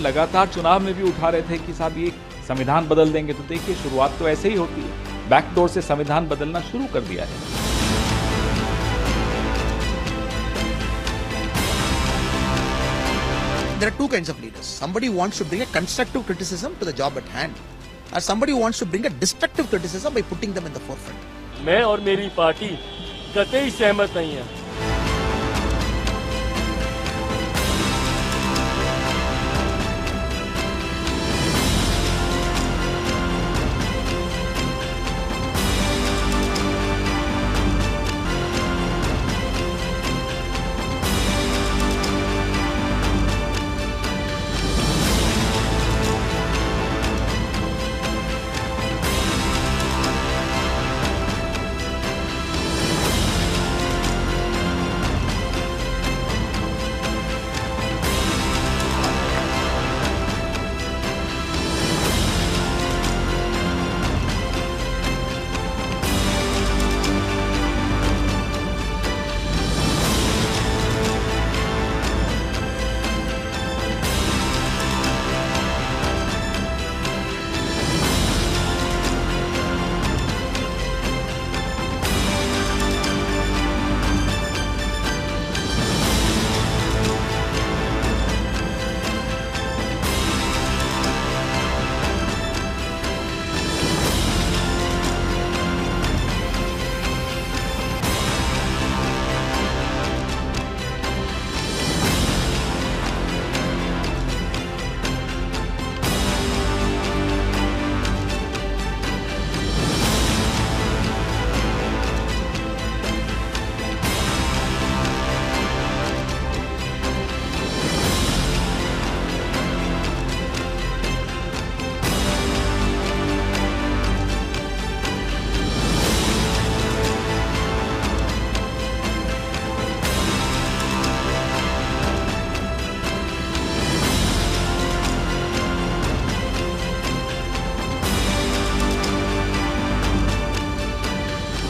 हम लगातार चुनाव में भी उठा रहे थे कि साहब ये संविधान बदल देंगे, तो देखिए शुरुआत तो ऐसे ही होती है, बैकडोर से संविधान बदलना शुरू कर दिया है। There are two kinds of leaders. Somebody who wants to bring a constructive criticism to the job at hand, or somebody who wants to bring a destructive criticism by putting them in the forefront. मैं और मेरी party कतई सहमत नहीं है।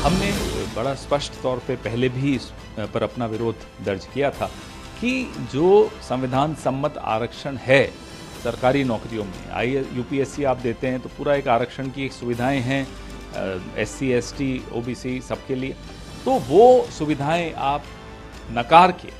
हमने बड़ा स्पष्ट तौर पे पहले भी इस पर अपना विरोध दर्ज किया था कि जो संविधान सम्मत आरक्षण है सरकारी नौकरियों में, यूपीएससी आप देते हैं तो पूरा एक आरक्षण की एक सुविधाएं हैं एससी, एसटी, ओबीसी सबके लिए, तो वो सुविधाएं आप नकार के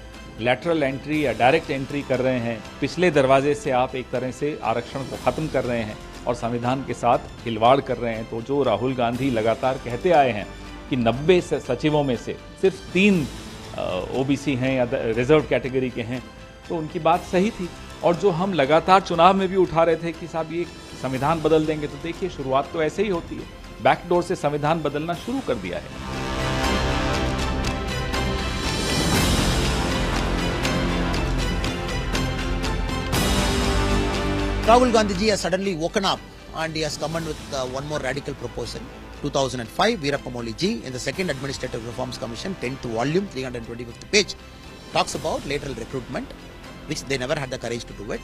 लैटरल एंट्री या डायरेक्ट एंट्री कर रहे हैं, पिछले दरवाजे से आप एक तरह से आरक्षण को ख़त्म कर रहे हैं और संविधान के साथ खिलवाड़ कर रहे हैं। तो जो राहुल गांधी लगातार कहते आए हैं कि 90 सचिवों में से सिर्फ 3 ओबीसी हैं या रिजर्व कैटेगरी के हैं, तो उनकी बात सही थी। और जो हम लगातार चुनाव में भी उठा रहे थे कि साहब ये संविधान बदल देंगे, तो देखिए शुरुआत तो ऐसे ही होती है, बैकडोर से संविधान बदलना शुरू कर दिया है। Rahul Gandhi ji has suddenly woken up and he has come in with one more radical proposal. 2005, Veerappa Moily ji in the second Administrative Reforms Commission, 10th volume, 325th page, talks about lateral recruitment, which they never had the courage to do it.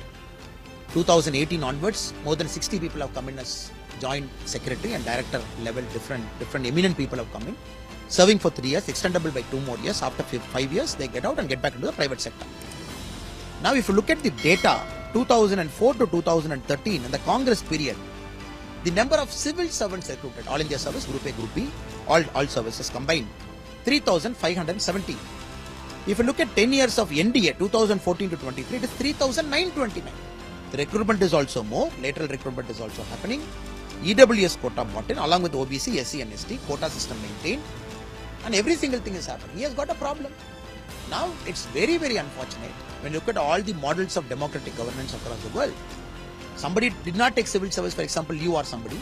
2018 onwards, more than 60 people have come in as joint secretary and director level, different eminent people have come in, serving for 3 years, extendable by 2 more years. After 5 years, they get out and get back into the private sector. Now, if you look at the data, 2004 to 2013, in the Congress period, the number of civil servants recruited, all India service, Group A, Group B, all services combined, 3,570. If you look at 10 years of NDA, 2014 to 23, it is 3,929. The recruitment is also more, lateral recruitment is also happening. EWS quota brought in, along with OBC, SC and ST, quota system maintained, and every single thing is happening. He has got a problem. Now, it's very, very unfortunate when you look at all the models of democratic governance across the world. Somebody did not take civil service, for example, you are somebody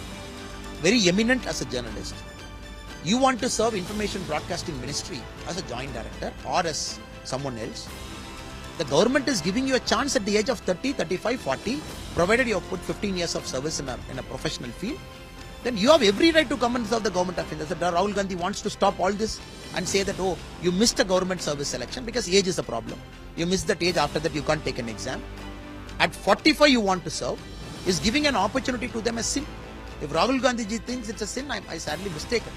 very eminent as a journalist. You want to serve Information Broadcasting Ministry as a joint director or as someone else. The government is giving you a chance at the age of 30, 35, 40, provided you have put 15 years of service in a professional field. Then you have every right to come and serve the government of India. Rahul Gandhi wants to stop all this and say that, oh, you missed a government service selection because age is a problem. You missed that age, after that you can't take an exam. At 45 you want to serve, is giving an opportunity to them a sin. If Rahul Gandhi ji thinks it's a sin, I sadly mistaken.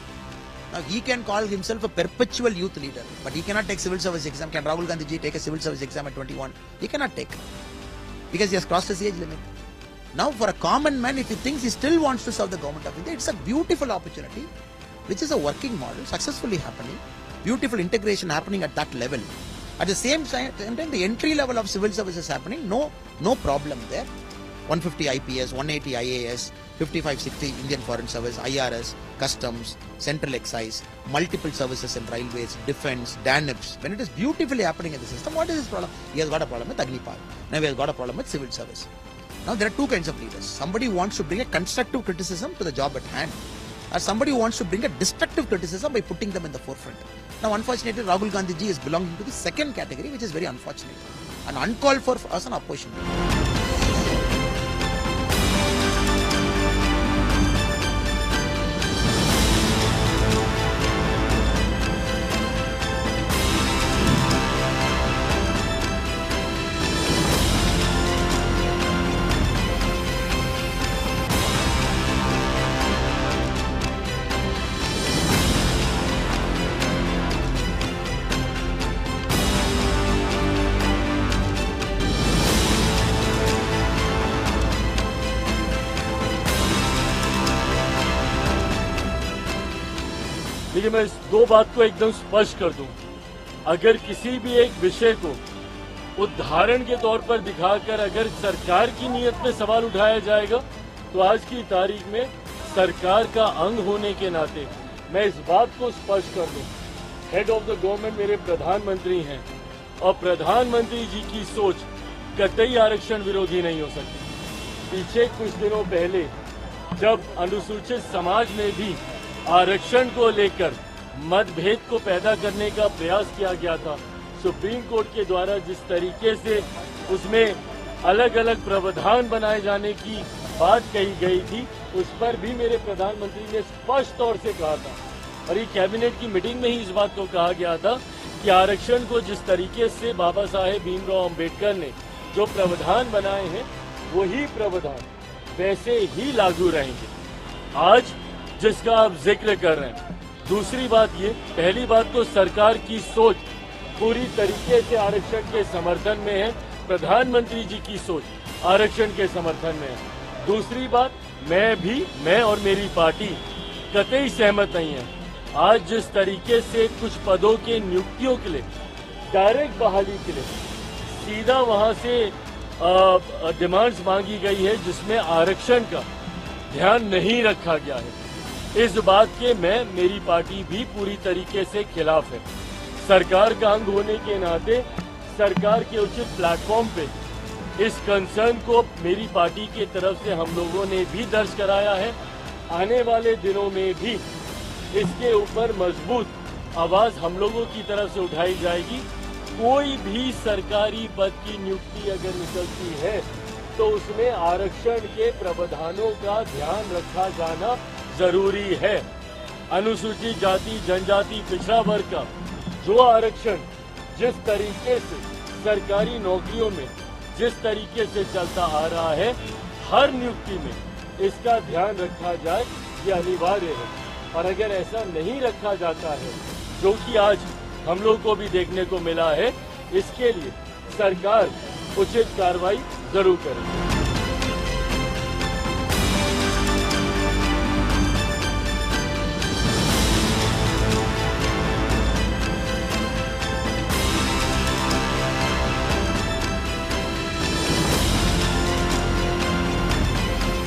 Now he can call himself a perpetual youth leader, but he cannot take civil service exam. Can Rahul Gandhi ji take a civil service exam at 21? He cannot take. because he has crossed his age limit. Now, for a common man, if he thinks he still wants to serve the government of India, it's a beautiful opportunity, which is a working model, successfully happening, beautiful integration happening at that level. At the same time, the entry level of civil service is happening, no problem there. 150 IPS, 180 IAS, 5560 Indian Foreign Service, IRS, Customs, Central Excise, multiple services in railways, defense, DANIPS. When it is beautifully happening in the system, what is his problem? He has got a problem with Agnipal. Now he has got a problem with civil service. Now there are two kinds of leaders. Somebody who wants to bring a constructive criticism to the job at hand, or somebody who wants to bring a destructive criticism by putting them in the forefront. Now unfortunately, Rahul Gandhi ji is belonging to the second category, which is very unfortunate and uncalled for us an opposition. लेकिन मैं इस दो बात को एकदम स्पष्ट कर दूं, अगर किसी भी एक विषय को उदाहरण के तौर पर दिखाकर अगर सरकार की नीयत में सवाल उठाया जाएगा, तो आज की तारीख में सरकार का अंग होने के नाते मैं इस बात को स्पष्ट कर दूं, हेड ऑफ द गवर्नमेंट मेरे प्रधानमंत्री हैं और प्रधानमंत्री जी की सोच कतई आरक्षण विरोधी नहीं हो सकती। पीछे कुछ दिनों पहले जब अनुसूचित समाज में भी आरक्षण को लेकर मतभेद को पैदा करने का प्रयास किया गया था, सुप्रीम कोर्ट के द्वारा जिस तरीके से उसमें अलग अलग प्रावधान बनाए जाने की बात कही गई थी, उस पर भी मेरे प्रधानमंत्री ने स्पष्ट तौर से कहा था और ये कैबिनेट की मीटिंग में ही इस बात को कहा गया था कि आरक्षण को जिस तरीके से बाबा साहेब भीमराव अंबेडकर ने जो प्रावधान बनाए हैं, वही प्रावधान वैसे ही लागू रहेंगे। आज जिसका आप जिक्र कर रहे हैं, दूसरी बात ये, पहली बात तो सरकार की सोच पूरी तरीके से आरक्षण के समर्थन में है, प्रधानमंत्री जी की सोच आरक्षण के समर्थन में है। दूसरी बात, मैं और मेरी पार्टी कतई सहमत नहीं है। आज जिस तरीके से कुछ पदों के नियुक्तियों के लिए डायरेक्ट बहाली के लिए सीधा वहां से डिमांड्स मांगी गई है, जिसमें आरक्षण का ध्यान नहीं रखा गया है, इस बात के मेरी पार्टी भी पूरी तरीके से खिलाफ है। सरकार का अंग होने के नाते सरकार के उचित प्लेटफॉर्म पे इस कंसर्न को मेरी पार्टी की तरफ से हम लोगों ने भी दर्ज कराया है। आने वाले दिनों में भी इसके ऊपर मजबूत आवाज हम लोगों की तरफ से उठाई जाएगी। कोई भी सरकारी पद की नियुक्ति अगर निकलती है तो उसमें आरक्षण के प्रावधानों का ध्यान रखा जाना जरूरी है। अनुसूचित जाति जनजाति पिछड़ा वर्ग का जो आरक्षण जिस तरीके से सरकारी नौकरियों में जिस तरीके से चलता आ रहा है, हर नियुक्ति में इसका ध्यान रखा जाए, ये अनिवार्य है। और अगर ऐसा नहीं रखा जाता है, जो कि आज हम लोग को भी देखने को मिला है, इसके लिए सरकार उचित कार्रवाई जरूर करेगी।